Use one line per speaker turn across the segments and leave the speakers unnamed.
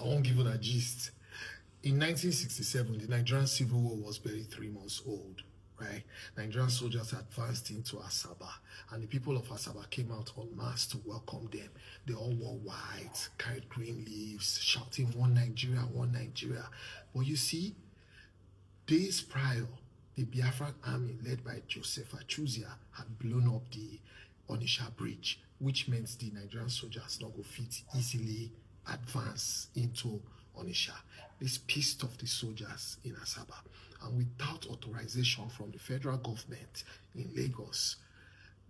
I won't give you a gist. In 1967, the Nigerian Civil War was barely 3 months old, right? Nigerian soldiers advanced into Asaba, and the people of Asaba came out en masse to welcome them. They all wore white, carried green leaves, shouting, "One Nigeria, one Nigeria." But you see, days prior, the Biafran army led by Joseph Achuzia had blown up the Onisha Bridge, which meant the Nigerian soldiers not go fit easily advance into Onisha. This pissed off the soldiers in Asaba, and without authorization from the federal government in Lagos,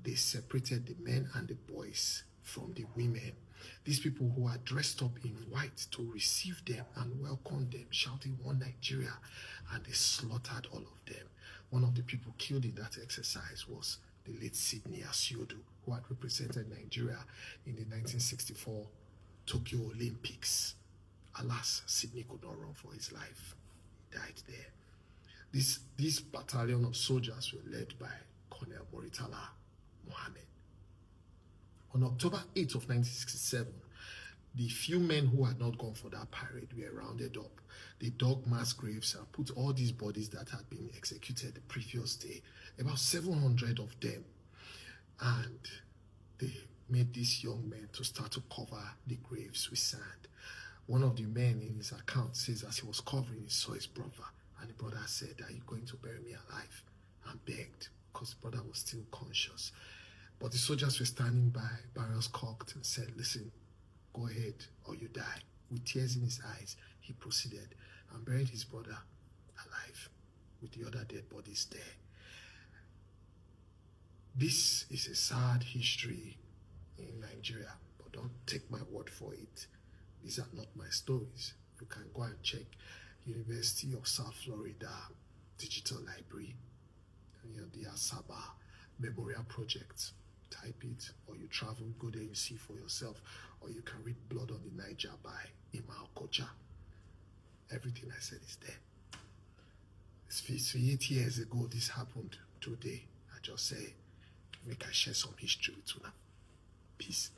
they separated the men and the boys from the women. These people who are dressed up in white to receive them and welcome them, shouting, "One Nigeria," and they slaughtered all of them. One of the people killed in that exercise was the late Sidney Asiodu, who had represented Nigeria in the 1964 Tokyo Olympics. Alas, Sidney could not run for his life. He died there. This battalion of soldiers were led by Colonel Murtala Mohammed. On October 8th of 1967, the few men who had not gone for that parade were rounded up. They dug mass graves and put all these bodies that had been executed the previous day, about 700 of them. And they made these young men to start to cover the graves with sand. One of the men in his account says as he was covering, he saw his brother, and the brother said, "Are you going to bury me alive?" And begged, because the brother was still conscious. But the soldiers were standing by, barrels cocked, and said, "Listen, go ahead or you die." With tears in his eyes, he proceeded and buried his brother alive with the other dead bodies there. This is a sad history in Nigeria, but don't take my word for it. These are not my stories. You can go and check University of South Florida Digital Library, the Asaba Memorial Project. Type it, or you travel, go there, you see for yourself, or you can read Blood on the Niger by Ima Okocha. Everything I said is there. It's 58 years ago this happened. Today, I just say, make I share some history with you now. Peace.